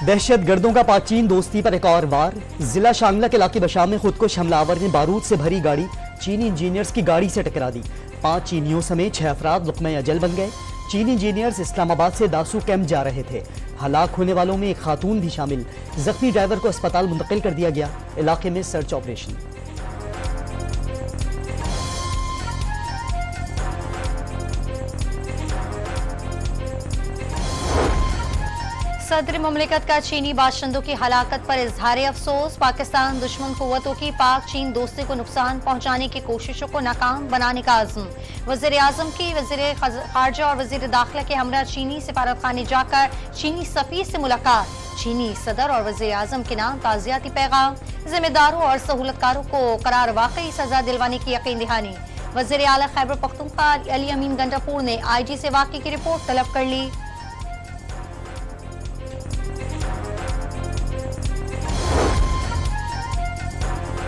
दहशत गर्दों का पाक चीन दोस्ती पर एक और वार। जिला शांगला के इलाके बशाम में खुदकुश हमलावर ने बारूद से भरी गाड़ी चीनी इंजीनियर्स की गाड़ी से टकरा दी। 5 चीनियों समेत 6 अफराद लुक़्मा अजल बन गए। चीनी इंजीनियर्स इस्लामाबाद से दासू कैंप जा रहे थे। हलाक होने वालों में एक खातून भी शामिल। जख्मी ड्राइवर को अस्पताल मुंतकिल कर दिया गया। इलाके में सर्च ऑपरेशन। सदर मुमलिकत का चीनी बाशिंदों की हलाकत पर इजहार अफसोस। पाकिस्तान दुश्मन कुव्वतों की पाक चीन दोस्ती को नुकसान पहुंचाने की कोशिशों को नाकाम बनाने का आज़म। वज़ीर आज़म की वज़ीर खारजा और वज़ीर दाखिला के हमरा चीनी सिफारतखाने जाकर चीनी सफ़ीर से मुलाकात। चीनी सदर और वज़ीर आज़म के नाम ताज़ियाती पैगाम। जिम्मेदारों और सहूलतकारों को करार वाकई सजा दिलवाने की यकीन दहानी। वज़ीर आला खैबर पख्तूनख्वा अली अमीन गंडापुर ने IG से वाक़े की रिपोर्ट तलब कर ली।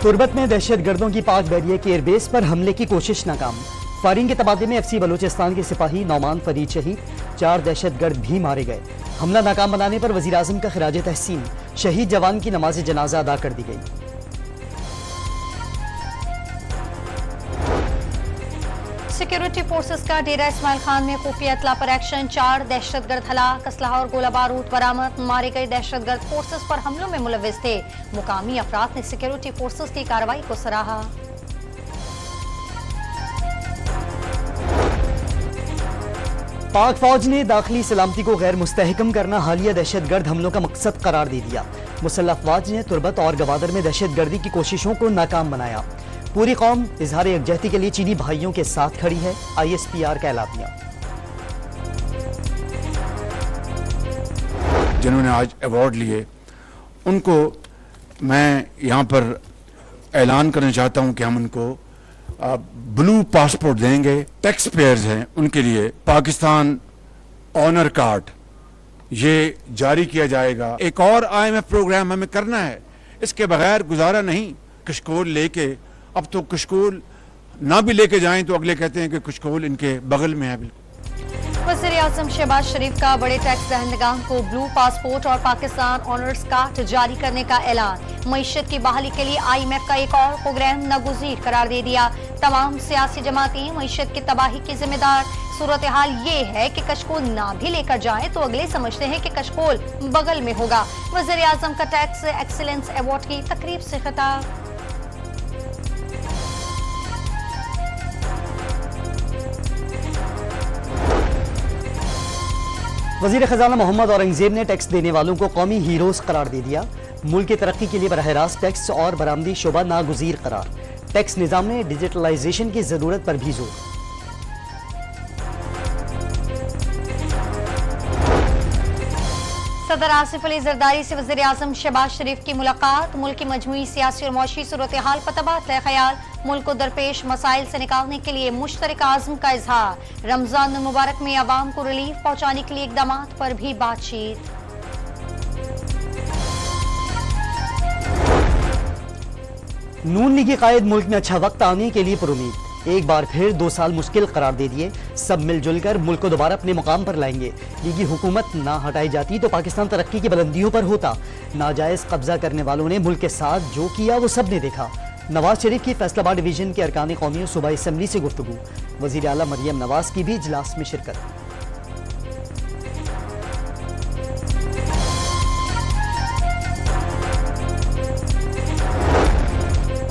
तुर्बत में दहशत गर्दों की पाक बैरियर के एयरबेस पर हमले की कोशिश नाकाम। फायरिंग के तबादले में FC बलूचिस्तान के सिपाही नौमान फरीद शहीद। 4 दहशत गर्द भी मारे गए। हमला नाकाम बनाने पर वज़ीर आज़म का खिराज तहसीन। शहीद जवान की नमाज जनाजा अदा कर दी गई। सिक्योरिटी फोर्सेस का डेरा इस्माइल खान में खुफिया इत्तला पर एक्शन। 4 दहशतगर्द हलाक। असलहा और गोला बारूद बरामद। मारे गए दहशतगर्द फोर्सेस पर हमलों में मुलव्विस थे। मुकामी अफराद ने सिक्योरिटी फोर्सेस की कार्रवाई को सराहा। पाक फौज ने दाखिली सलामती को गैर मुस्तहकम करना हालिया दहशतगर्द हमलों का मकसद करार दे दिया। मुसल्लह अफवाज ने तुर्बत और गवादर में दहशतगर्दी की कोशिशों को नाकाम बनाया। पूरी कौम इजहार यकजहती के लिए चीनी भाइयों के साथ खड़ी है। ISPR का एलानिया। जिन्होंने आज अवार्ड लिए उनको मैं यहाँ पर ऐलान करना चाहता हूँ कि हम उनको ब्लू पासपोर्ट देंगे। टैक्स पेयर्स हैं उनके लिए पाकिस्तान ऑनर कार्ड ये जारी किया जाएगा। एक और IMF प्रोग्राम हमें करना है, इसके बगैर गुजारा नहीं। कशकोल लेके अब तो कशकोल ना भी लेके जाएं तो अगले कहते हैं कि कशकोल इनके बगल में है। बिल्कुल। वज़ीर आज़म शहबाज शरीफ का बड़े टैक्स दहंदगान को ब्लू पासपोर्ट और पाकिस्तान ऑनर्स कार्ड जारी करने का ऐलान। मईशत की बहाली के लिए IMF का एक और प्रोग्राम नागुज़ीर करार दे दिया। तमाम सियासी जमातें मईशत की तबाही की जिम्मेदार। सूरत हाल ये है कि कशकोल ना भी लेकर जाए तो अगले समझते हैं कि कशकोल बगल में होगा। वज़ीर आज़म का टैक्स एक्सीलेंस अवार्ड की तकरीब से खिताब। वज़ीर खजाना मोहम्मद औरंगजेब ने टैक्स देने वालों को कौमी हीरोज करार दे दिया। मुल्क की तरक्की के लिए बराह रास्त टैक्स और बरामदी शोबा नागुज़ीर करार। टैक्स निज़ाम में डिजिटलाइजेशन की जरूरत पर भी जोर। सदर आसिफ अली जरदारी से वज़ीर आज़म शहबाज शरीफ की मुलाकात। मुल्क की मजमूई सियासी और मौशी सूरत हाल पर तबादला ख्याल। मुल्क को दरपेश मसाइल से निकालने के लिए मुश्तरक आज़म का इजहार। रमजान मुबारक में अवाम को रिलीफ पहुंचाने के लिए इक़दामात पर भी बातचीत। नून लीगी कायद मुल्क में अच्छा वक्त आने के लिए पुरुमीद। एक बार फिर 2 साल मुश्किल करार दे दिए। सब मिलजुल कर मुल्क को दोबारा अपने मुकाम पर लाएंगे। लीगी हुकूमत ना हटाई जाती तो पाकिस्तान तरक्की की बुलंदियों पर होता। नाजायज कब्जा करने वालों ने मुल्क के साथ जो किया वो सब ने देखा। नवाज शरीफ की फैसलाबाद डिवीजन के अरकान कौमी सूबाई असम्बली से गुफ्तगू। वज़ीर आला मरियम नवाज की भी इजलास में शिरकत।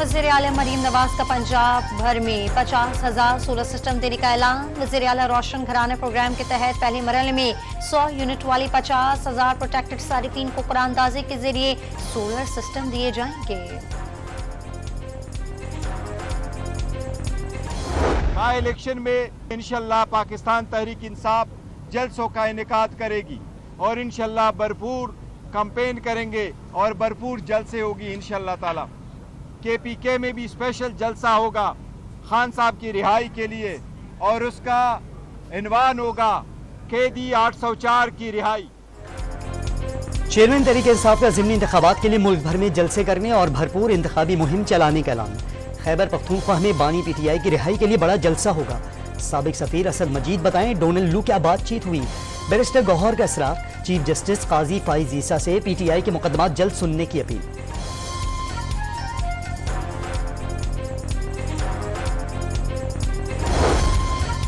वज़ीर आला मरियम नवाज का पंजाब भर में 50,000 सोलर सिस्टम देने का ऐलान। वज़ीर आला रोशन घराना प्रोग्राम के तहत पहले मरहले में 100 यूनिट वाली 50,000 प्रोटेक्टेड सारिफीन को कुरानदाजी के जरिए सोलर सिस्टम दिए जाएंगे। इलेक्शन में इंशाल्लाह पाकिस्तान तहरीक इंसाफ जलसों का इनेकाद करेगी और इंशाल्लाह भरपूर कैंपेन करेंगे और भरपूर जलसे होगी इंशाल्लाह ताला। KPK में भी स्पेशल जलसा होगा खान साहब की रिहाई के लिए और उसका इन्वान होगा कैदी 804 की रिहाई। चेयरमैन तहरीक इंसाफ का ज़िमनी इंतखाबात के लिए मुल्क भर में जलसे करने और भरपूर इंतखाबी मुहिम चलाने का ऐलान। खैबर पख्तूनख्वा में बानी PTI की रिहाई के लिए बड़ा जलसा होगा। साबिक सफीर असद मजीद बताएं डोनल्ड लू क्या बातचीत हुई। बैरिस्टर गौहर का इसरार चीफ जस्टिस काजी फाइज ईसा से पीटीआई के मुकदमात जल्द सुनने की अपील।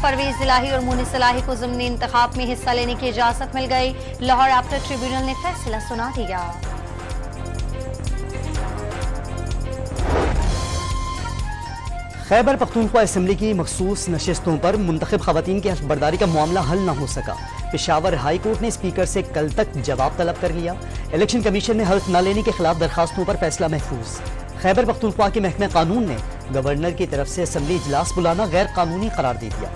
परवेज इलाही और मुनिस इलाही को ज़िमनी इंतखाब में हिस्सा लेने की इजाजत मिल गई। लाहौर एपलेट ट्रिब्यूनल ने फैसला सुना दिया। खैबर पख्तूनख्वा असेंबली की मखसूस नशिस्तों पर मुंतखब खवातीन की हल्फबर्दारी का मामला हल न हो सका। पेशावर हाई कोर्ट ने स्पीकर से कल तक जवाब तलब कर लिया। इलेक्शन कमीशन ने हल्फ न लेने के खिलाफ दरखास्तों पर फैसला महफूज। खैबर पख्तूनख्वा के महकमे कानून ने गवर्नर की तरफ से असेंबली इजलास बुलाना गैर कानूनी करार दे दिया।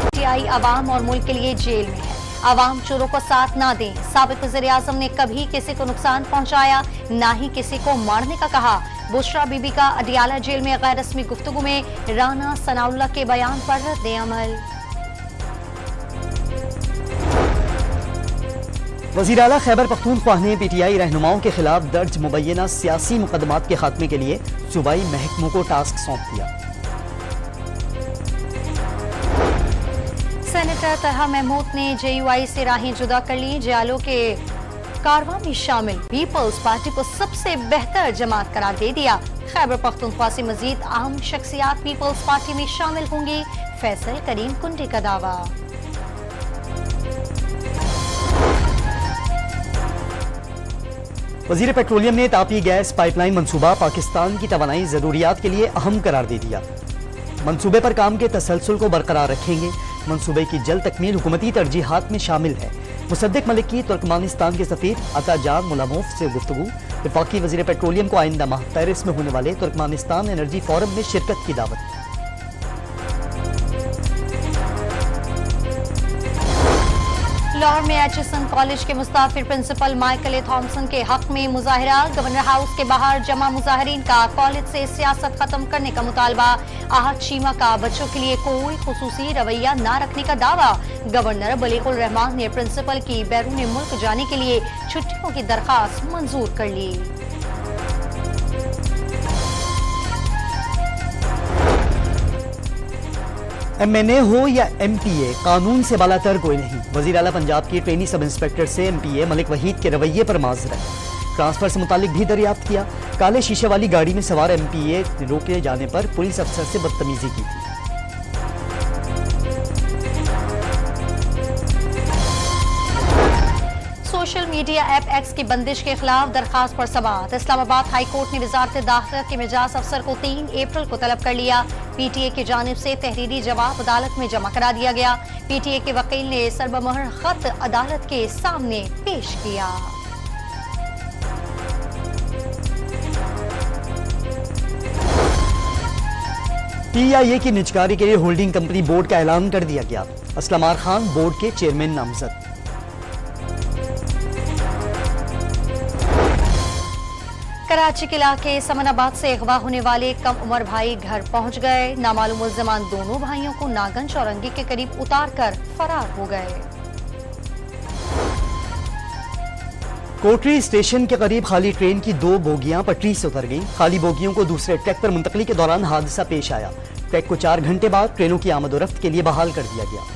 पीटीआई अवाम और मुल्क के लिए जेल में है। अवाम चोरों को साथ ना दें। साबिक वज़ीर-ए-आज़म ने कभी किसी को नुकसान पहुंचाया, ना ही किसी को मारने का कहा। बुशरा बीबी का अडियाला जेल में गैर रस्मी गुफ्तगू में राना सनाउल्लाह के बयान पर रद्द-ए-अमल। वज़ीर आला खैबर पख्तूनख्वा ने पीटीआई रहनुमाओं के खिलाफ दर्ज मुबैना सियासी मुकदमात के खात्मे के लिए सूबाई महकमों को टास्क सौंप दिया। सेनेटर तलहा महमूद ने जेयूआई से राहें जुदा कर ली। जयालो के कारवां में शामिल पीपल्स पार्टी को सबसे बेहतर जमात करार दे दिया। खैबर पख्तूनख्वा से मजीद अहम शख्सियात पीपल्स पार्टी में शामिल होंगी। फैसल करीम कुंडी का दावा। वजीर पेट्रोलियम ने तापी गैस पाइपलाइन मंसूबा पाकिस्तान की तवानाई जरूरियात के लिए अहम करार दे दिया। मंसूबे पर काम के तसलसल को बरकरार रखेंगे। मंसूबे की जल्द तकमील हुकूमती तरजीहात में शामिल है। मुसद्दिक मलिक की तुर्कमानिस्तान के सफीर अताजान मुलामोफ से गुफ्तगू। वफाकी वजीर पेट्रोलियम को आइंदा माह पेरिस में होने वाले तुर्कमानिस्तान एनर्जी फोरम में शिरकत की दावत। लाहौर में एचएसएन कॉलेज के मुस्ताफिर प्रिंसिपल माइकल ए थॉमसन के हक में मुजाहिरा। गवर्नर हाउस के बाहर जमा मुजाहिरीन का कॉलेज से सियासत खत्म करने का मुतालबा। आहत शीमा का बच्चों के लिए कोई खुसूसी रवैया न रखने का दावा। गवर्नर बलीगुल रहमान ने प्रिंसिपल की बैरून मुल्क जाने के लिए छुट्टियों की दरखास्त मंजूर कर ली। एमएनए हो या एमपीए, कानून से बालातर कोई नहीं। वजीर आला पंजाब की ट्रेनी सब इंस्पेक्टर से एमपीए मलिक वहीद के रवैये पर माजरत। ट्रांसफर से मुतालिक भी दरियाफ्त किया। काले शीशे वाली गाड़ी में सवार एमपीए रोके जाने पर पुलिस अफसर से बदतमीजी की थी। सोशल मीडिया ऐप एक्स की बंदिश के खिलाफ दरखास्त पर समाअत। इस्लामाबाद हाई कोर्ट ने वजारत दाखिला के मिजाज अफसर को 3 अप्रैल को तलब कर लिया। पीटीए की जानिब से तहरीरी जवाब अदालत में जमा करा दिया गया। पीटीए के वकील ने सरबमहर खत अदालत के सामने पेश किया। पीआईए की निजकारी के लिए होल्डिंग कंपनी बोर्ड का ऐलान कर दिया गया। असलमार खान बोर्ड के चेयरमैन नामजद। कराची के इलाके समनाबाद से अगवा होने वाले कम उम्र भाई घर पहुंच गए। नामालूम मुल्ज़िमान दोनों भाइयों को नागंज और अंगी के करीब उतारकर फरार हो गए। कोटरी स्टेशन के करीब खाली ट्रेन की 2 बोगियां पटरी से उतर गईं। खाली बोगियों को दूसरे ट्रैक पर मुंतकली के दौरान हादसा पेश आया। ट्रैक को 4 घंटे बाद ट्रेनों की आमदोरफ्त के लिए बहाल कर दिया गया।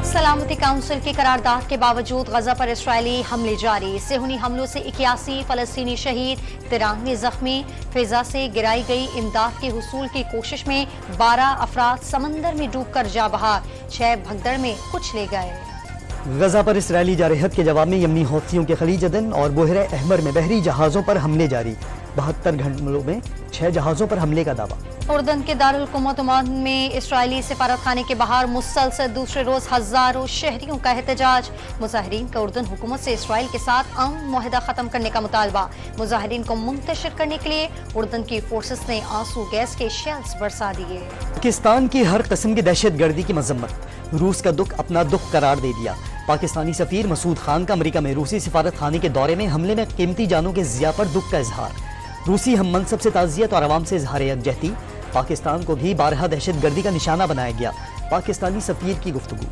सलामती काउंसिल की करारदाद के बावजूद गजा पर इस्राएली हमले जारी। सेहूनी हमलों से 81 फलस्तीनी शहीद, 93 जख्मी। फिजा से गिराई गई इमदाद के हुसूल की कोशिश में 12 अफराद समंदर में डूबकर जा बहा। 6 भगदड़ में कुचले गए। गजा पर इसराइली जारहत के जवाब में यमनी हौथियों के खलीज अदन और बहरे अहमर में बहरी जहाजों पर हमले जारी। 72 घंटों में 6 जहाजों पर हमले का दावा। उर्दन के दारुल हुकूमत ओमान में इसराइली सिफारत खाने के बाहर मुसलसल दूसरे रोज हजारों शहरियों का एहतजाज। मुजाहिरीन का उर्दन हुकूमत से इसराइल के साथ अमन मुआहदा खत्म करने का मुतालबा। मुजाहिरीन को मुंतशिर करने के लिए उर्दन की फोर्सेस ने आंसू गैस के शेल्स बरसा दिए। पाकिस्तान की हर किस्म की दहशत गर्दी की मजम्मत। रूस का दुख अपना दुख करार दे दिया। पाकिस्तानी सफीर मसूद खान का अमेरिका में रूसी सिफारत खाने के दौरे में हमले में कीमती जानों के ज़िया पर दुख का इजहार। रूसी हम मनसब से ताज़ियत और आवाम से इजहार यकजहती। पाकिस्तान को भी 12 दहशत गर्दी का निशाना बनाया गया। पाकिस्तानी सफीर की गुफ्तगू।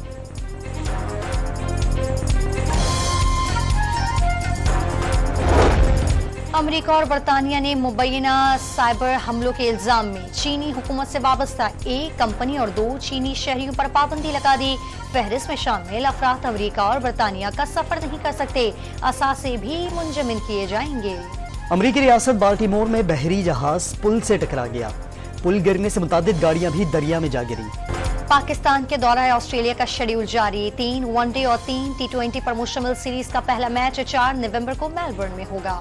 अमेरिका और बरतानिया ने मुबैना साइबर हमलों के इल्जाम में चीनी हुकूमत से वाबस्ता एक कंपनी और 2 चीनी शहरियों पर पाबंदी लगा दी। फहरिस्त में शामिल अफराद अमेरिका और बरतानिया का सफर नहीं कर सकते। असासे भी मुंजमद किए जाएंगे। अमेरिकी रियासत बाल्टीमोर में बहरी जहाज पुल से टकरा गया। पुल गिरने से मुतादिद गाड़ियां भी दरिया में जा गिरी। पाकिस्तान के दौरा ऑस्ट्रेलिया का शेड्यूल जारी। 3 वनडे और 3 T20 पर मुश्तमिल सीरीज का पहला मैच 4 नवंबर को मेलबर्न में होगा।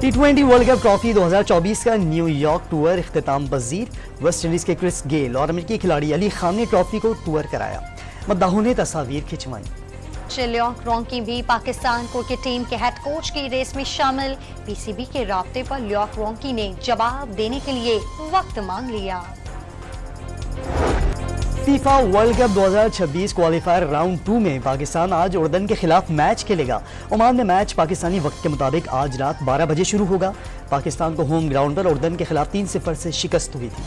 T20 वर्ल्ड कप ट्रॉफी 2024 का न्यूयॉर्क टूर इख्तिताम पजीर। वेस्ट इंडीज के क्रिस गेल और अमेरिकी खिलाड़ी अली खान ने ट्रॉफी को टूर कराया। मद्दाहों ने तस्वीर खिंचवाई। ल्योक रॉन्की भी पाकिस्तान क्रिकेट टीम के हेड कोच की रेस में शामिल। पीसीबी के राब्ते पर ल्योक रॉन्की ने जवाब देने के लिए वक्त मांग लिया। FIFA world cup 2026 qualifier round 2 में पाकिस्तान आज उर्दन के खिलाफ मैच खेलेगा। ओमान में मैच पाकिस्तानी वक्त के मुताबिक आज रात 12 बजे शुरू होगा। पाकिस्तान को होम ग्राउंड पर उर्दन के खिलाफ 3-0 से शिकस्त हुई थी।